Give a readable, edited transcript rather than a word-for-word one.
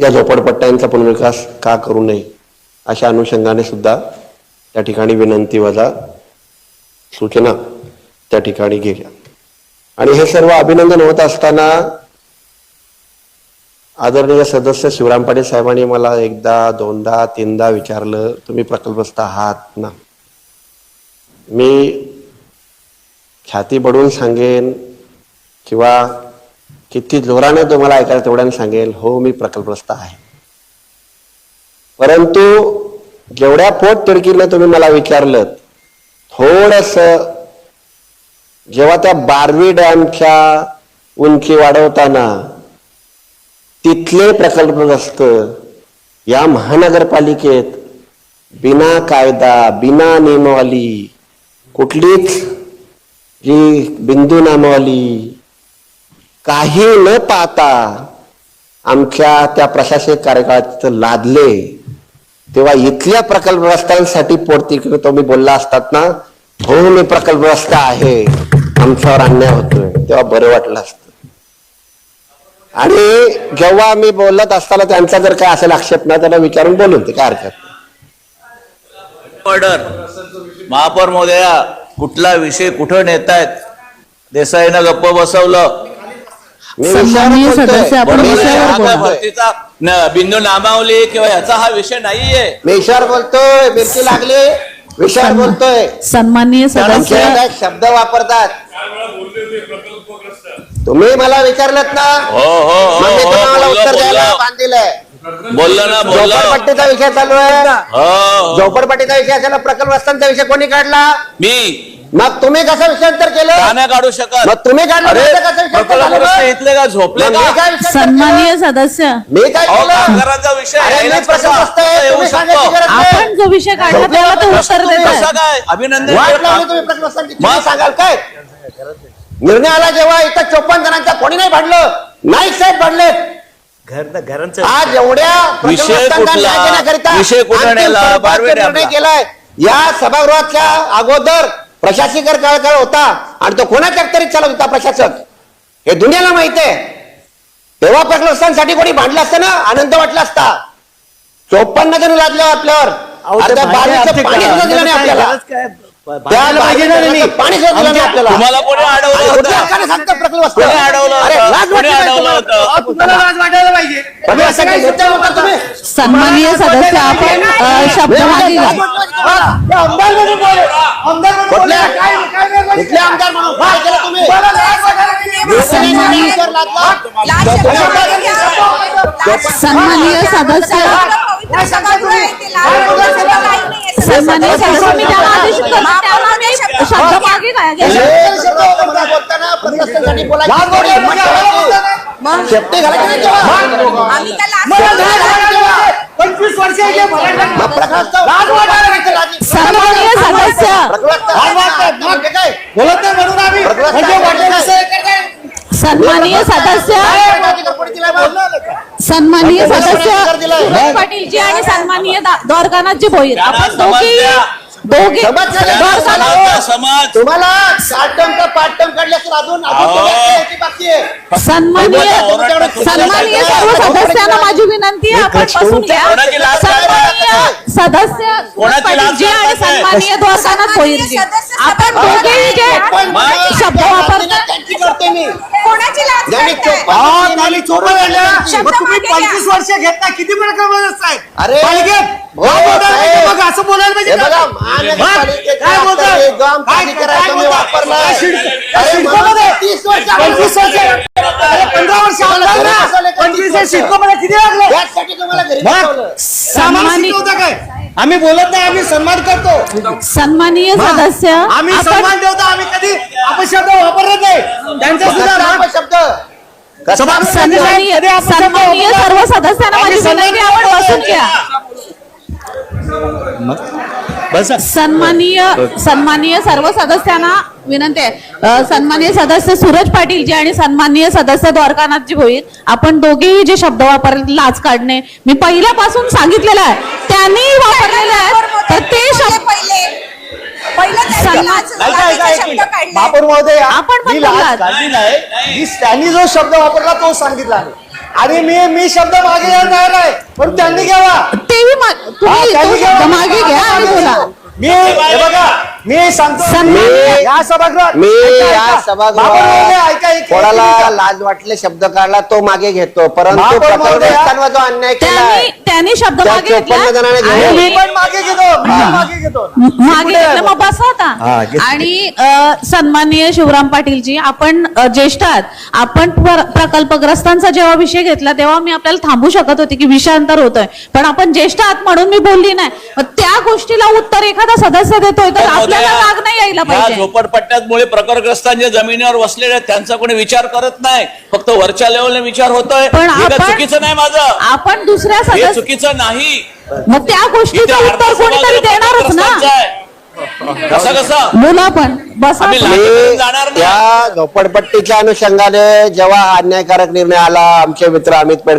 या झोपडपट्ट्यांचा पुनर्विकास का करू नये अशा अनुषंगाने सुद्धा त्या ठिकाणी विनंती वजा सूचना त्या ठिकाणी गेल्या. आणि हे सर्व अभिनंदन होत असताना आदरणीय सदस्य शिवराम पाटील साहेबांनी मला एकदा दोनदा तीनदा विचारलं, तुम्ही प्रकल्पस्थ आहात ना? मी छाती बडून सांगेन किंवा किती जोराने तुम्हाला ऐकायला तेवढ्याने सांगेल, हो मी प्रकल्पस्थ आहे. परंतु जेवढ्या पोट तिडकीने तुम्ही मला विचारलं, थोडस जेव्हा त्या बारवी डॅमच्या उंची वाढवताना तिथले प्रकल्पग्रस्त या महानगरपालिकेत बिना कायदा बिना नियमावली कुठलीच जी बिंदू नामावली काही न पाहता आमच्या त्या प्रशासकीय कार्यकाळात लादले, तेव्हा इथल्या प्रकल्पग्रस्तांसाठी पोटतिडकीने तुम्ही बोलला असतात ना, हो मी प्रकल्पग्रस्त आहे, आमच्यावर अन्याय होतोय, तेव्हा बरं वाटलं असतं. आणि जेव्हा मी बोलत असताना त्यांचा जर काय असेल आक्षेप ना, त्याला विचारून बोलून ते काय हरकत नाही. ऑर्डर महापौर महोदया, कुठला विषय कुठं नेतायत? देसाईनं गप्प बसवलं. भरतीचा बिंदू नामावली किंवा याचा हा विषय नाहीये. मी विषयावर बोलतोय, मिरची लागली विषयावर बोलतोय. सन्माननीय सदस्य शब्द वापरतात. तुम्ही मला विचारलत ना, मला उत्तर द्यायला बांधीलंय. बोललो ना, बोललो. झोपडपट्टीचा विषय चालू आहे. झोपडपट्टीचा विषय असेल, प्रकल्पग्रस्तांचा विषय कोणी काढला? मी. मग तुम्ही कसं विषयांतर केलं? नाही काढू शकत. मग तुम्ही काढलं इथले का झोपले का? सन्माननीय सदस्य मी काय केलं? घराचा विषय आपण जो विषय काढला त्याला तो उत्तर देत काय? अभिनंदन. तुम्ही सांगाल काय? निर्णय आला जेव्हा इथं 54 जणांचा कोणी नाही भांडलं, नाईक साहेब भांडले. आज एवढ्या विषय कुठला निर्णय केलाय. या सभागृहाच्या अगोदर प्रशासकीय कार्यकाळ होता आणि तो कोणाच्या तरी चालत होता प्रशासक, हे दुनियाला माहित आहे. तेव्हा प्रकल्पग्रस्तांसाठी कोणी भांडलं असतं ना, आनंद वाटला असता. 54 जण लादल्यावर आपल्यावर अर्ध्या बाजूचं पाणी सुद्धा दिलं नाही आपल्याला. पाणी सुद्धा दिलं नाही आपल्याला. तुम्हाला कोणी अडवलं सांगतं प्रकल्पग्रस्त? कोणी अडवलं अरे लाज अडवलं होतं? तुम्हाला लाज वाटायला पाहिजे. तुम्ही सन्माननीय सदस्य आपण शब्द मागितला. आमदार म्हणून बोले. कुठले आमदार म्हणून काय केलं तुम्ही? सन्माननीय सदस्य सन्माननीय सदस्य मी त्याला आदेश करतो, शब्द मागे काय बोलताना प्रकल्पग्रस्तांसाठी शेपटी घालायची. 25 वर्ष सन्माननीय सदस्य बोलत नाही म्हणून आम्ही सन्माननीय सदस्य सन्माननीय सदस्य सुरेश पाटीलजी आणि सन्माननीय द्वारकानाथजी भोईर, आपण दोघे समाज तुम्हाला 60 टन का 5 टन काढले असेल, अजून बाकी आहे. सन्माननीय सर्व सदस्यांना माझी विनंती आहे, आपण बसून घ्या. सन्माननीय सदस्य सुरेश पाटीलजी आणि सन्माननीय द्वारकानाथ भोईरजी, आपण दोघेही जे शब्द वापरतात त्यांची करते मी. कोणाची लाच काढताय? तुम्ही 25 वर्ष घेता, किती प्रकल्पग्रस्त आहे? अरे मग असं बोलायला पाहिजे. काय बोलताय? वापरला 30 वर्ष 25 वर्ष 15 वर्ष 25 शिटकोमध्ये किती लागले? त्यासाठी तुम्हाला घरी पाठवलं. सामान्य काय? आम्ही बोलत नाही, आम्ही सन्मान करतो. सन्माननीय सदस्य आम्ही सन्मान ठेवतो, आम्ही कधी अपशब्द वापरत नाही. त्यांचा सुद्धा शब्द सन्माननीय सर्व सदस्यांना माझी विनंती, आपण बसून घ्या. सन्माननीय सर्व सदस्यांना विनंती आहे. सन्माननीय सदस्य सूरज पाटीलजी आणि सन्माननीय सदस्य द्वारकानाथजी भोईर, आपण दोघेही जे शब्द वापरले, लाच काढणे, मी पहिल्यापासून सांगितलेलं आहे, त्यांनी वापरलेले आहेत, तर ते शब्द महापौर महोदय, आपण पण त्यांनी जो शब्द वापरला तो सांगितला. आणि मी शब्द मागे घ्यायला तयार आहे, पण त्यांनी घ्यावा. तेही तुम्ही तो शब्द मागे घ्या आणि बोला. हे बघा, मी सांगतो सन्माननीय- या सभागृहात मी ऐका, या ऐका. सभागृहात महापौर महोदय, ऐका, कोणाला लाज वाटले शब्द काढला तो मागे घेतो, परंतु महापौर महोदय, प्रकरणग्रस्तांवर जो अन्याय केलाय त्यांनी शब्द त्या मागे 54 जणांनी घेतला घेऊन- मी आणि- पण मागे घेतो, मी पण मागे घेतो. मागे घेतलं मग बसा आता. आणि सन्माननीय शिवराम पाटीलजी, आपण ज्येष्ठ आहात, आपण प्रकल्पग्रस्तांचा जेव्हा विषय घेतला तेव्हा मी आपल्याला थांबू शकत होते की विषयांतर होतोय, पण आपण ज्येष्ठ आहात म्हणून मी बोलली नाही. मग त्या गोष्टीला उत्तर एखादा सदस्य देतोय तर आपल्याला राग नाही यायला या पाहिजे. झोपडपट्ट्यामुळे प्रकरग्रस्तांच्या जमिनीवर वसलेले आहेत, त्यांचा कोणी विचार करत नाही, फक्त वरच्या लेवलने विचार होतोय. पण हे काय आपण- चुकीचं नाही माझं, आपण दुसऱ्या हे सदस्य चुकीचं नाही. मग त्या गोष्टीचं इथे उत्तर अर्धा कोणीतरी समाज देणारच ना. प्रकरग्रस्तांचा आहे. कसं बोला पण बसा. आम्ही पण. लाटेपर्यंत जाणार नाही. या झोपडपट्टीच्या अनुषंगाने जेव्हा हा अन्यायकारक निर्णय आला, आमचे मित्र अमित पेडकर